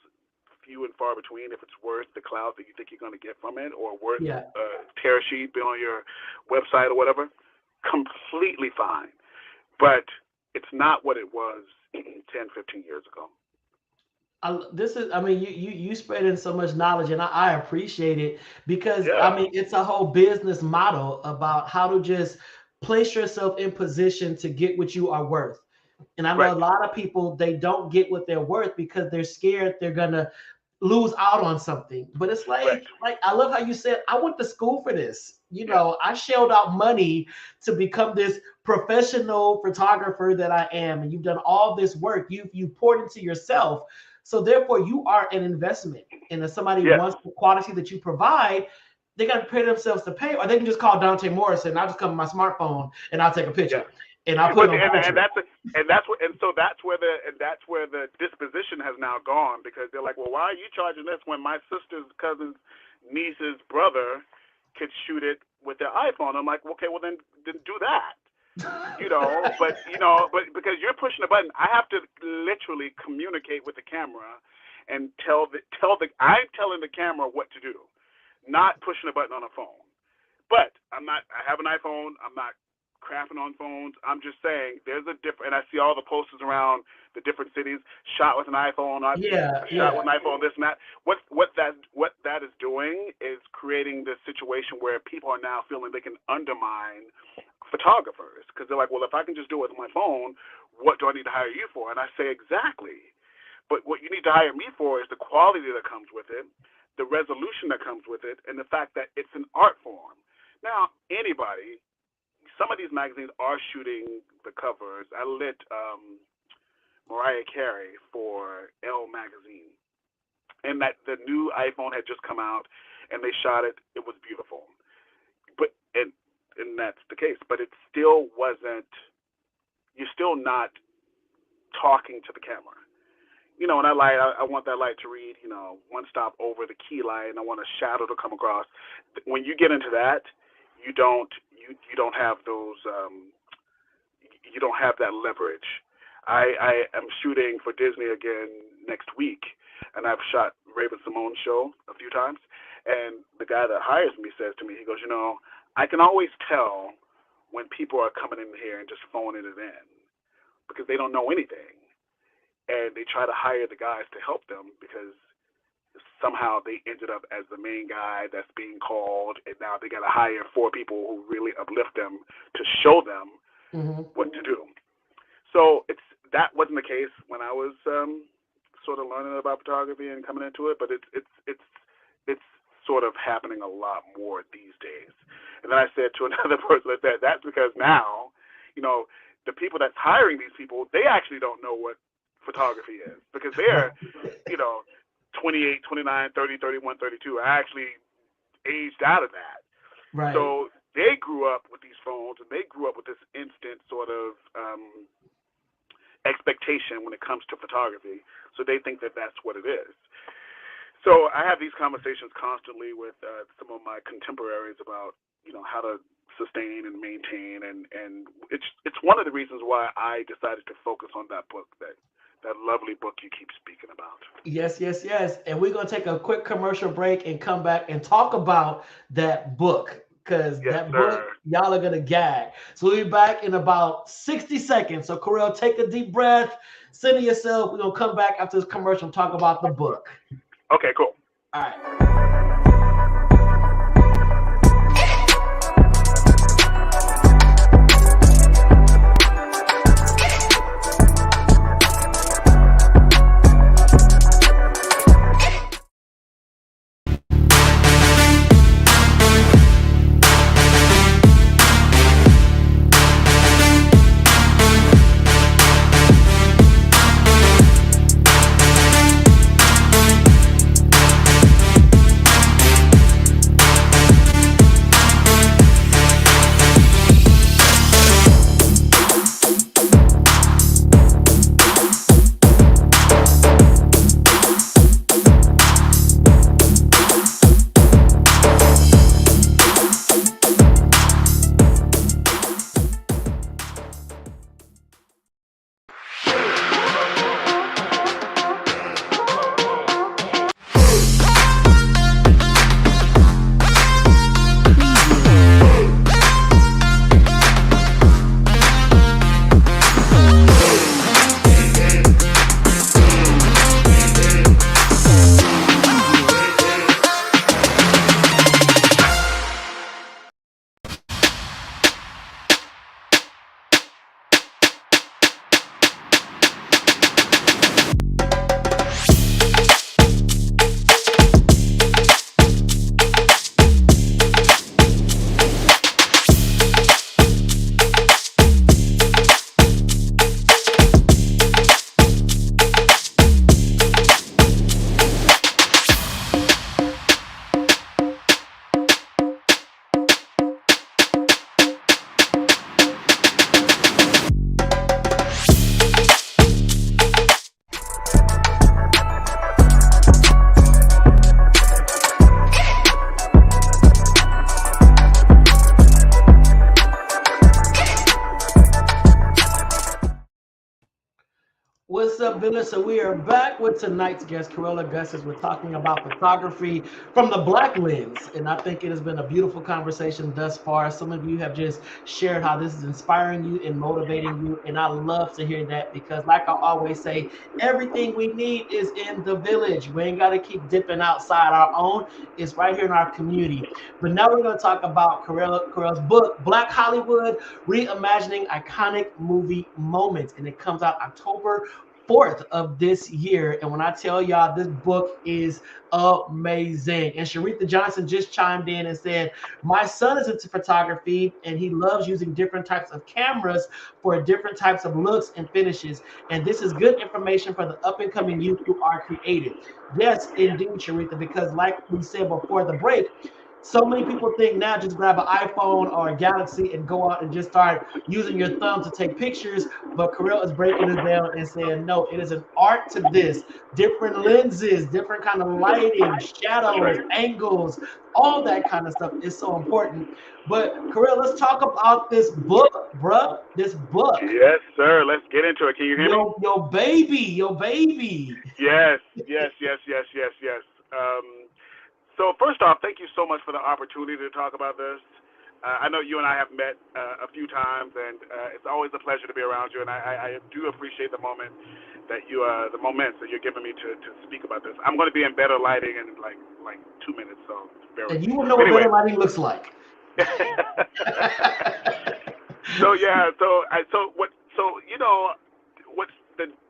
few and far between if it's worth the clout that you think you're going to get from it or worth a tear sheet being on your website or whatever. Completely fine. But it's not what it was 10, 15 years ago. You spread in so much knowledge, and I appreciate it because it's a whole business model about how to just place yourself in position to get what you are worth. And I know a lot of people, they don't get what they're worth because they're scared they're gonna lose out on something. But it's like I love how you said, I went to school for this. I shelled out money to become this professional photographer that I am, and you've done all this work. You poured into yourself. So therefore, you are an investment. And if somebody wants the quality that you provide, they got to prepare themselves to pay, or they can just call Dante Morrison. I'll just come with my smartphone and I'll take a picture and I'll put it on. That's where the disposition has now gone, because they're like, well, why are you charging this when my sister's cousin's niece's brother could shoot it with their iPhone? I'm like, okay, well then do that. But because you're pushing a button, I have to literally communicate with the camera and I'm telling the camera what to do, not pushing a button on a phone. But I have an iPhone. I'm not crafting on phones. I'm just saying there's a different, and I see all the posters around the different cities, shot with an iPhone, shot with an iPhone, this and that. What that is doing is creating this situation where people are now feeling they can undermine photographers, because they're like, well, if I can just do it with my phone, what do I need to hire you for? And I say, exactly. But what you need to hire me for is the quality that comes with it, the resolution that comes with it, and the fact that it's an art form. Now, some of these magazines are shooting the covers. I lit Mariah Carey for Elle magazine, and that the new iPhone had just come out, and they shot it. It was beautiful, and that's the case. But it still wasn't. You're still not talking to the camera. And I want that light to read, one stop over the key line. I want a shadow to come across. When you get into that, you don't have those. You don't have that leverage. I am shooting for Disney again next week, and I've shot Raven Simone's show a few times. And the guy that hires me says to me, he goes, I can always tell when people are coming in here and just phoning it in because they don't know anything. And they try to hire the guys to help them because somehow they ended up as the main guy that's being called, and now they got to hire 4 people who really uplift them to show them what to do. So that wasn't the case when I was sort of learning about photography and coming into it, but it's sort of happening a lot more these days. And then I said to another person, I said, that's because now, the people that's hiring these people, they actually don't know what photography is, because they're, 28, 29, 30, 31, 32. I actually aged out of that. Right. So they grew up with these phones, and they grew up with this instant sort of expectation when it comes to photography. So they think that that's what it is. So I have these conversations constantly with some of my contemporaries about, how to sustain and maintain, and it's one of the reasons why I decided to focus on that book, that lovely book you keep speaking about. Yes, yes, yes. And we're going to take a quick commercial break and come back and talk about that book, because book, y'all are going to gag. So we'll be back in about 60 seconds. So Carell, take a deep breath, center yourself. We're going to come back after this commercial and talk about the book. Okay, cool. All right. What's up, Villa? So we are back with tonight's guest, Carell Augustus. We're talking about photography from the Black lens, and I think it has been a beautiful conversation thus far. Some of you have just shared how this is inspiring you and motivating you, and I love to hear that, because like I always say, everything we need is in the village. We ain't got to keep dipping outside our own. It's right here in our community. But now we're going to talk about Carell's book, Black Hollywood, Reimagining Iconic Movie Moments, and it comes out October 4th of this year. And when I tell y'all, this book is amazing. And Sharitha Johnson just chimed in and said, my son is into photography and he loves using different types of cameras for different types of looks and finishes. And this is good information for the up and coming youth who are creative. Yes, indeed, Sharitha, because like we said before the break, so many people think now just grab an iPhone or a Galaxy and go out and just start using your thumb to take pictures. But Carell is breaking it down and saying, no, it is an art to this. Different lenses, different kind of lighting, shadows, angles, all that kind of stuff is so important. But Carell, let's talk about this book, bruh. This book. Yes, sir. Let's get into it. Can you hear me? Your baby. Yes. So first off, thank you so much for the opportunity to talk about this. I know you and I have met a few times, and it's always a pleasure to be around you. And I do appreciate the moments that you're giving me to speak about this. I'm going to be in better lighting in like 2 minutes, so and you will know what better lighting looks like. What's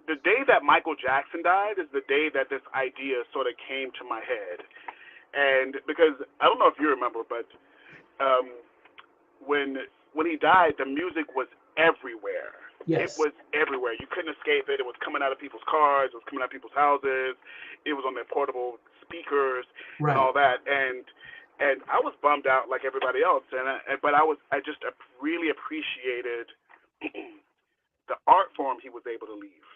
the day that Michael Jackson died is the day that this idea sort of came to my head. And because I don't know if you remember, but when he died, the music was everywhere. It was everywhere. You couldn't escape it. It was coming out of people's cars. It was coming out of people's houses. It was on their portable speakers and all that. And I was bummed out like everybody else. But I just really appreciated the art form he was able to leave.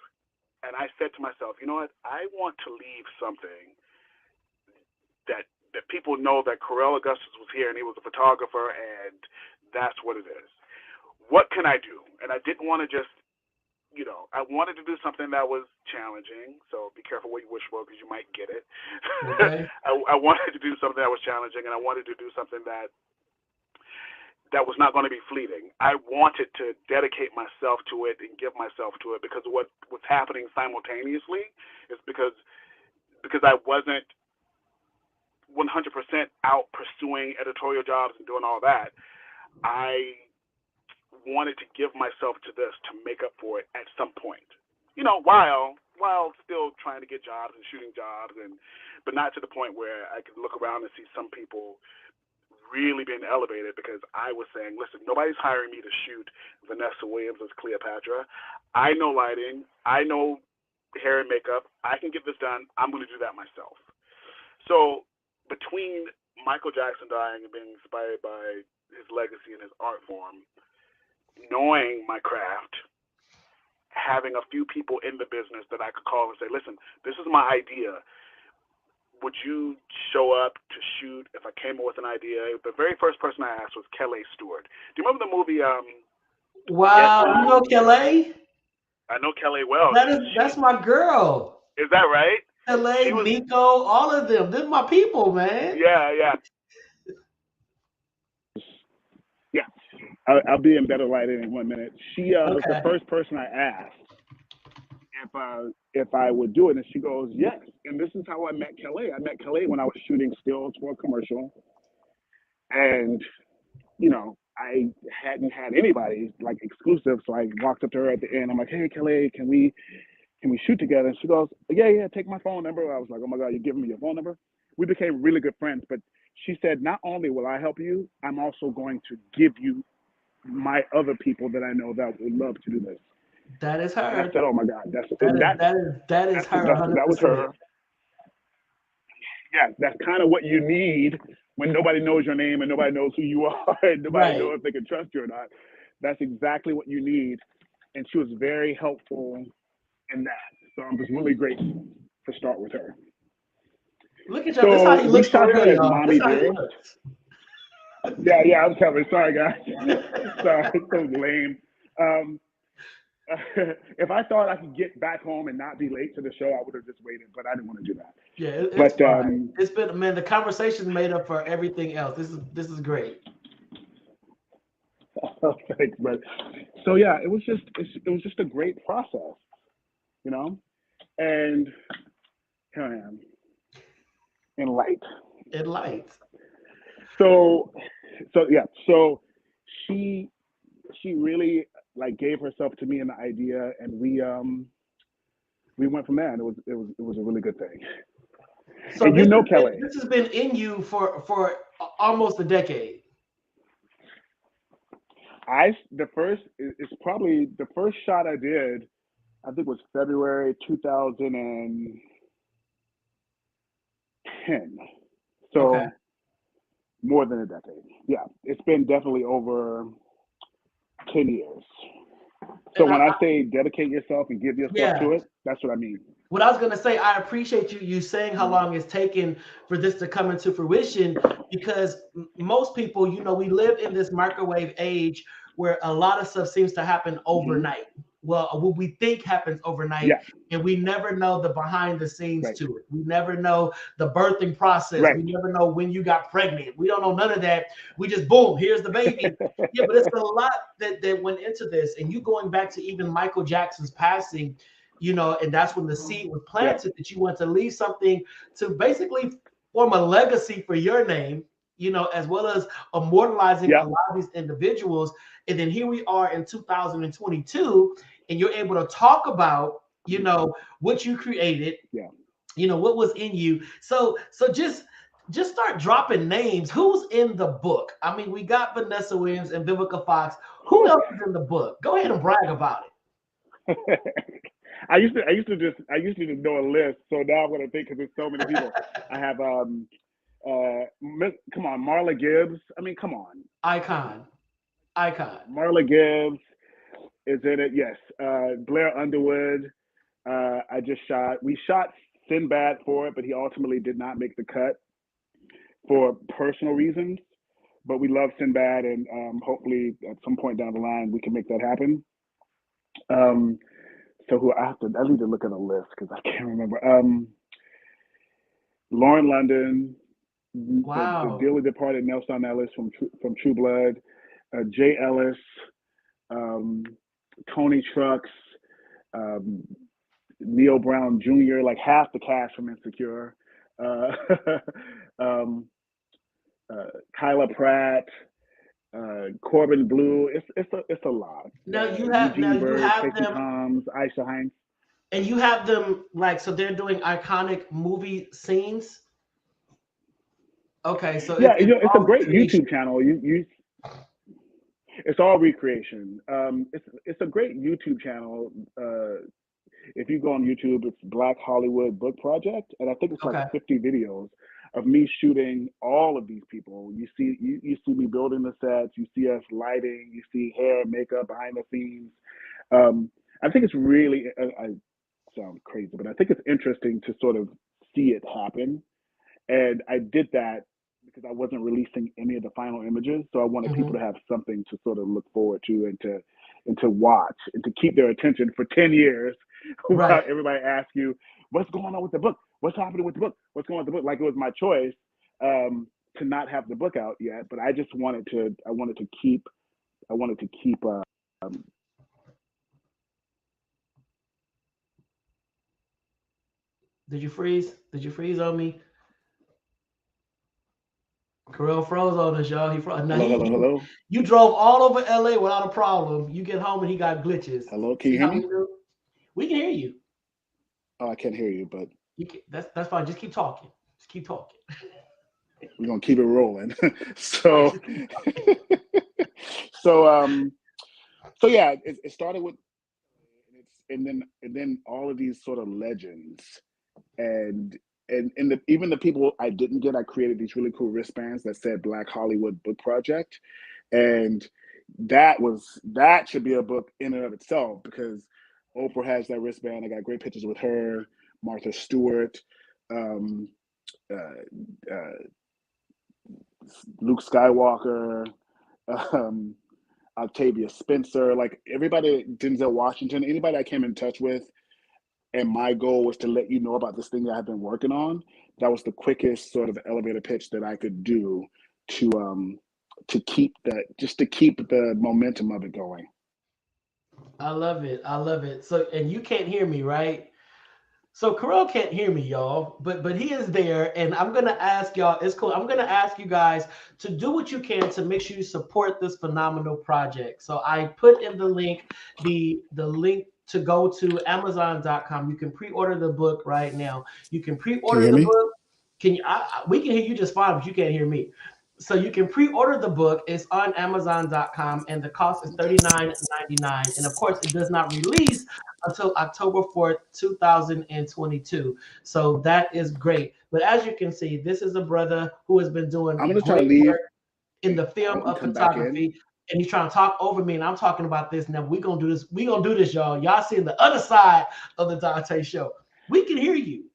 And I said to myself, you know what? I want to leave something that people know that Carell Augustus was here and he was a photographer, and that's what it is. What can I do? And I didn't want to just, I wanted to do something that was challenging. So be careful what you wish for, because you might get it. Okay. I wanted to do something that was challenging, and I wanted to do something that was not going to be fleeting. I wanted to dedicate myself to it and give myself to it, because what was happening simultaneously is because I wasn't 100% out pursuing editorial jobs and doing all that. I wanted to give myself to this to make up for it at some point, while still trying to get jobs and shooting jobs, but not to the point where I could look around and see some people really being elevated, because I was saying, listen, nobody's hiring me to shoot Vanessa Williams as Cleopatra. I know lighting. I know hair and makeup. I can get this done. I'm going to do that myself. So between Michael Jackson dying and being inspired by his legacy and his art form, knowing my craft, having a few people in the business that I could call and say, listen, this is my idea. Would you show up to shoot if I came up with an idea? The very first person I asked was Kelly Stewart. Do you remember the movie? Wow, you know Kelly? I know Kelly well. That's my girl. Is that right? Kelly, Nico, all of them. They're my people, man. Yeah. I'll be in better lighting in 1 minute. She was the first person I asked if I would do it, and she goes, yes. And this is how I met Kelly. I met Kelly when I was shooting stills for a commercial, and I hadn't had anybody like exclusive, so I walked up to her at the end. I'm like, hey, Kelly, can we shoot together? And she goes, yeah, take my phone number. I was like, oh my God, you're giving me your phone number? We became really good friends, but she said, not only will I help you, I'm also going to give you my other people that I know that would love to do this. That is her. And I said, oh my God, that is her. 100%. That was her. Yeah, that's kind of what you need when nobody knows your name and nobody knows who you are and nobody knows if they can trust you or not. That's exactly what you need. And she was very helpful in that. So I'm just really grateful to start with her. Look at you. This is how he looks for real, y'all. Mommy dear. Yeah, I'm covered. Sorry, guys. Sorry, it's so lame. If I thought I could get back home and not be late to the show, I would have just waited, but I didn't want to do that. Yeah, it's fine. It's been, man, the conversation's made up for everything else. This is great. Thanks, but so yeah, it was just a great process, and here I am in light. In light. So she really like gave herself to me in the idea, and we went from there, and it was a really good thing. So and Kelly, this has been in you for almost a decade. It's probably the first shot I did, I think was February 2010. So more than a decade. Yeah, it's been definitely over 10 years. So when I say dedicate yourself and give yourself to it, that's what I mean. What I was going to say, I appreciate you saying how long it's taken for this to come into fruition, because most people, we live in this microwave age where a lot of stuff seems to happen overnight. Well, what we think happens overnight, and we never know the behind the scenes to it. We never know the birthing process. We never know when you got pregnant. We don't know none of that. We just, boom, here's the baby. But it's a lot that went into this. And you going back to even Michael Jackson's passing, and that's when the seed was planted that you want to leave something to basically form a legacy for your name, as well as immortalizing a lot of these individuals. And then here we are in 2022, and you're able to talk about, what you created, what was in you. So just start dropping names. Who's in the book? I mean, we got Vanessa Williams and Vivica Fox. Who else is in the book? Go ahead and brag about it. I used to know a list. So now I'm gonna think because there's so many people. I have come on, Marla Gibbs. I mean, come on, Icon. Marla Gibbs is in it. Yes, Blair Underwood. We shot Sinbad for it, but he ultimately did not make the cut for personal reasons. But we love Sinbad, and hopefully at some point down the line we can make that happen. So who I need to look at a list because I can't remember. Lauren London, Wow. the dearly departed Nelson Ellis from True Blood, Jay Ellis, Tony Trucks, Neil Brown Jr., like half the cast from Insecure, Kyla Pratt, Corbin Blue. It's a lot. Now you Bird, have Stacey them, Toms, Aisha Hines. and you have them like, so they're doing iconic movie scenes. Okay, so Yeah, it's it's a all great recreation. YouTube channel. It's all recreation. It's a great YouTube channel. If you go on YouTube, it's Black Hollywood Book Project, and I think it's like Okay. 50 videos of me shooting all of these people. You see me building the sets. You see us lighting. You see hair, makeup, behind the scenes. I think it's really. I sound crazy, but I think it's interesting to sort of see it happen. And I did that because I wasn't releasing any of the final images, so I wanted people to have something to sort of look forward to and to watch and to keep their attention for 10 years Right. without everybody ask you what's going on with the book, what's happening with the book, what's going on with the book. Like it was my choice to not have the book out yet, but I just wanted to keep. Did you freeze? Did you freeze on me? Carell froze on us, y'all. He froze. Now Hello. You drove all over LA without a problem. You get home and he got glitches. Hello, can you See hear how me? we do? We can hear you. Oh, I can't hear you, but That's fine. Just keep talking. we're gonna keep it rolling. So, so yeah, it started with, and then all of these sort of legends, and even the people I didn't get, I created these really cool wristbands that said Black Hollywood Book Project, and that should be a book in and of itself because Oprah has that wristband. I got great pictures with her, Martha Stewart, Luke Skywalker, Octavia Spencer, like everybody, Denzel Washington, anybody I came in touch with. And my goal was to let you know about this thing that I've been working on. That was the quickest sort of elevator pitch that I could do to keep the momentum of it going. I love it. So, and you can't hear me, right? So Carell can't hear me, y'all, but he is there, and I'm gonna ask y'all. It's cool. I'm gonna ask you guys to do what you can to make sure you support this phenomenal project. So I put in the link, the link to go to Amazon.com. You can pre-order the book right now. You can pre-order the book. We can hear you just fine, but you can't hear me. So you can pre-order the book. It's on Amazon.com, and the cost is $39.99. And of course, it does not release until October 4th, 2022. So that is great. But as you can see, this is a brother who has been doing I'm gonna try to great leave work in the film of photography. And he's trying to talk over me, and I'm talking about this. Now we're gonna do this. We're gonna do this, y'all. Y'all seeing the other side of the Donta show. We can hear you.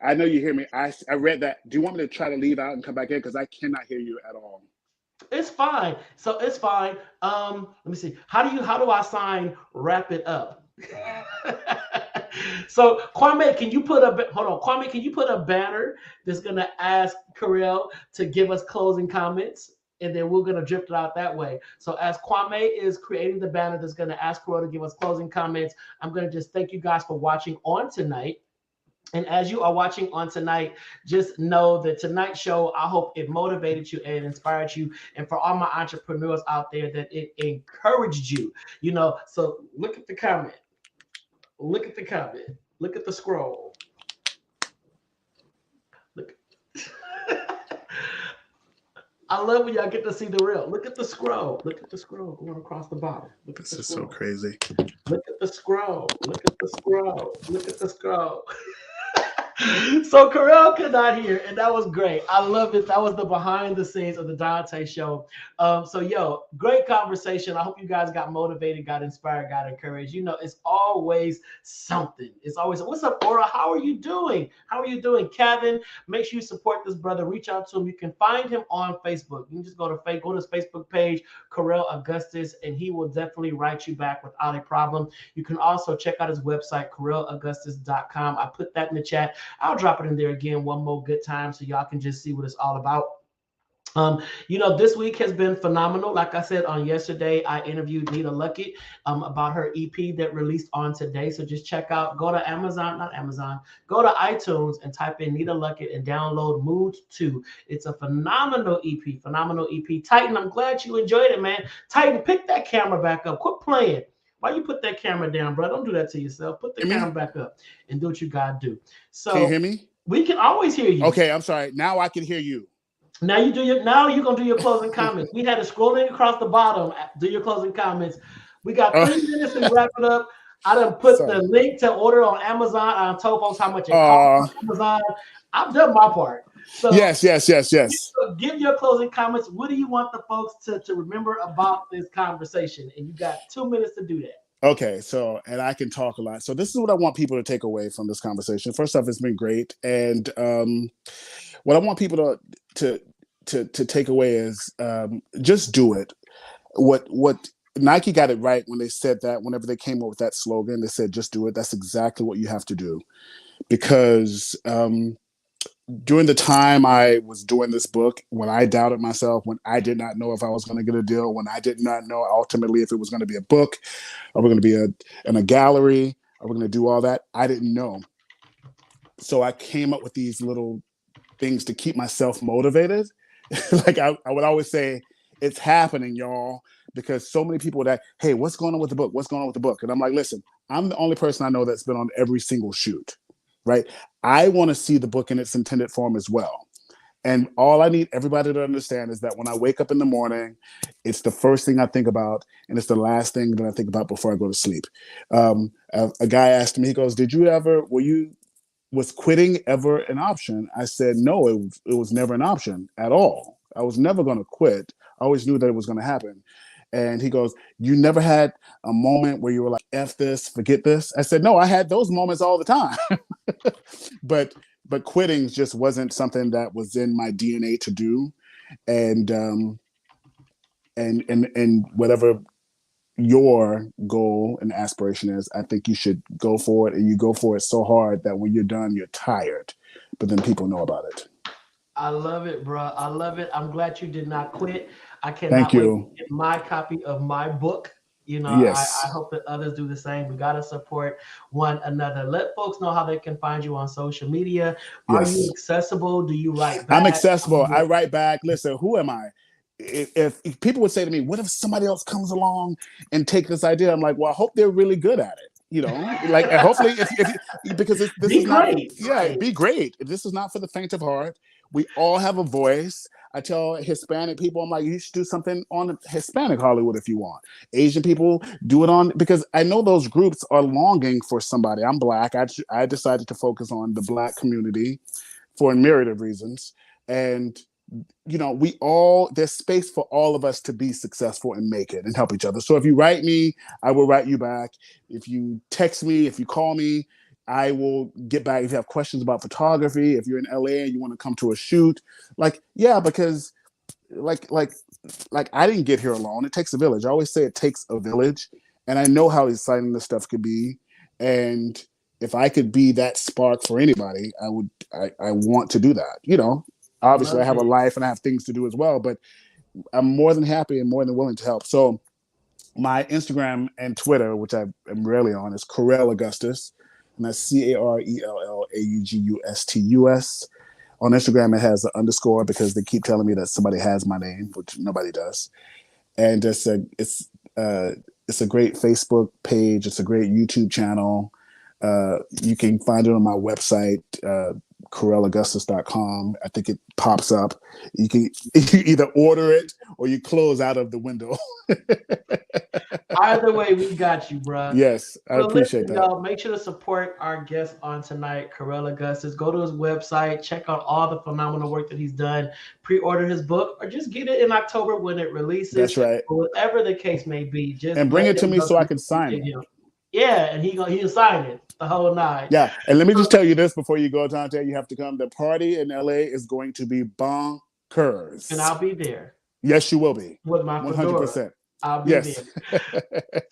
I know you hear me. I read that. Do you want me to try to leave out and come back in? Because I cannot hear you at all. It's fine. So it's fine. Let me see. How do I sign wrap it up? So Kwame, can you put a banner that's gonna ask Carell to give us closing comments? And then we're gonna drift it out that way. So as Kwame is creating the banner that's gonna ask Carell to give us closing comments, I'm gonna just thank you guys for watching on tonight. And as you are watching on tonight, just know that tonight's show, I hope it motivated you and inspired you. And for all my entrepreneurs out there, that it encouraged you. So look at the comment. Look at the comment. Look at the scroll. Look. I love when y'all get to see the real. Look at the scroll. Look at the scroll going across the bottom. Look at This the is so scroll. crazy. Look at the scroll. Look at the scroll. Look at the scroll. So Carell could not hear, and that was great. I love it. That was the behind the scenes of the Dante show. So yo, great conversation. I hope you guys got motivated, got inspired, got encouraged. You know, it's always something. It's always, what's up, Aura? How are you doing? How are you doing, Kevin? Make sure you support this brother. Reach out to him. You can find him on Facebook. You can just go to his Facebook page, Carell Augustus, and he will definitely write you back without a problem. You can also check out his website, CarellAugustus.com. I put that in the chat. I'll drop it in there again one more good time so y'all can just see what it's all about. You know, this week has been phenomenal. Like I said on yesterday, I interviewed Nita Luckett about her EP that released on today. So just check out, go to go to iTunes and type in Nita Luckett and download Mood 2. It's a phenomenal EP, Titan, I'm glad you enjoyed it, man. Titan, pick that camera back up. Quit playing. Why you put that camera down, bro? Don't do that to yourself. Put the camera back up and do what you gotta do. So can you hear me? We can always hear you. Okay, I'm sorry. Now I can hear you. Now you're gonna do your closing comments. We had to scrolling across the bottom. Do your closing comments. We got 3 minutes to wrap it up. I done put the link to order on Amazon. I told folks how much it costs on Amazon. I've done my part. So yes. Give your closing comments. What do you want the folks to remember about this conversation? And you got 2 minutes to do that. Okay, so, and I can talk a lot. So this is what I want people to take away from this conversation. First off, it's been great. And what I want people to take away is just do it. What Nike got it right when they said that, whenever they came up with that slogan, they said, just do it. That's exactly what you have to do. Because during the time I was doing this book, when I doubted myself, when I did not know if I was going to get a deal, when I did not know ultimately if it was going to be a book, or we're going to be in a gallery, or we're going to do all that, I didn't know. So I came up with these little things to keep myself motivated. Like I would always say, it's happening, y'all, because so many people that, hey, what's going on with the book? What's going on with the book? And I'm like, listen, I'm the only person I know that's been on every single shoot, right? I want to see the book in its intended form as well. And all I need everybody to understand is that when I wake up in the morning, it's the first thing I think about, and it's the last thing that I think about before I go to sleep. A guy asked me, he goes, was quitting ever an option? I said, no, it was never an option at all. I was never going to quit. I always knew that it was going to happen. And he goes, you never had a moment where you were like, F this, forget this? I said, no, I had those moments all the time. But quitting just wasn't something that was in my DNA to do. And whatever your goal and aspiration is, I think you should go for it, and you go for it so hard that when you're done, you're tired, but then people know about it. I love it, bro. I love it. I'm glad you did not quit. I cannot Thank you. wait to get my copy of my book. You know, yes. I hope that others do the same. We got to support one another. Let folks know how they can find you on social media. Are you accessible? Do you write back? I'm accessible. I write back. Listen, who am I? If people would say to me, what if somebody else comes along and take this idea? I'm like, well, I hope they're really good at it. You know, like, and hopefully, because this is not, be great. This is not for the faint of heart. We all have a voice. I tell Hispanic people, I'm like, you should do something on Hispanic Hollywood if you want. Asian people, do it on, because I know those groups are longing for somebody. I'm Black. I decided to focus on the Black community for a myriad of reasons. And you know, there's space for all of us to be successful and make it and help each other. So if you write me, I will write you back. If you text me, if you call me, I will get back. If you have questions about photography, if you're in LA and you want to come to a shoot, because I didn't get here alone. It takes a village. I always say it takes a village, and I know how exciting this stuff could be. And if I could be that spark for anybody, I would. I want to do that. You know. Obviously, I have a life and I have things to do as well, but I'm more than happy and more than willing to help. So my Instagram and Twitter, which I am rarely on, is Carell Augustus, and that's CarellAugustus. On Instagram, it has an underscore because they keep telling me that somebody has my name, which nobody does. And it's a great Facebook page. It's a great YouTube channel. You can find it on my website, CarellAugustus.com. I think it pops up. You can either order it or you close out of the window. Either way, we got you, bro. Yes, I appreciate that. Y'all, make sure to support our guest on tonight, Carell Augustus. Go to his website, check out all the phenomenal work that he's done. Pre-order his book, or just get it in October when it releases. That's right. Or whatever the case may be, just bring it to me so I can sign it. Yeah, and he'll sign it the whole night. Yeah, and let me just tell you this before you go, Donta. You have to come. The party in LA is going to be bonkers, and I'll be there. Yes, you will be. With my 100%. I'll be there.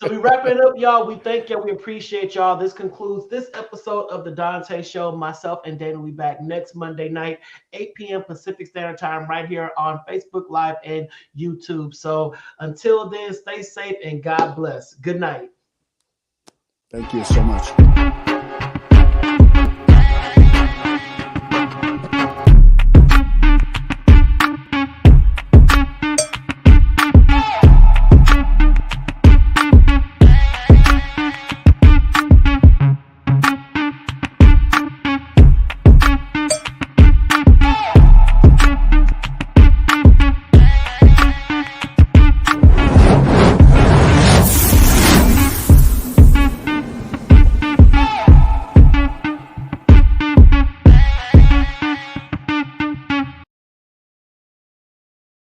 So we wrapping it up, y'all. We thank you. We appreciate y'all. This concludes this episode of the Donta Show. Myself and Dana will be back next Monday night, 8 p.m. Pacific Standard Time, right here on Facebook Live and YouTube. So until then, stay safe and God bless. Good night. Thank you so much.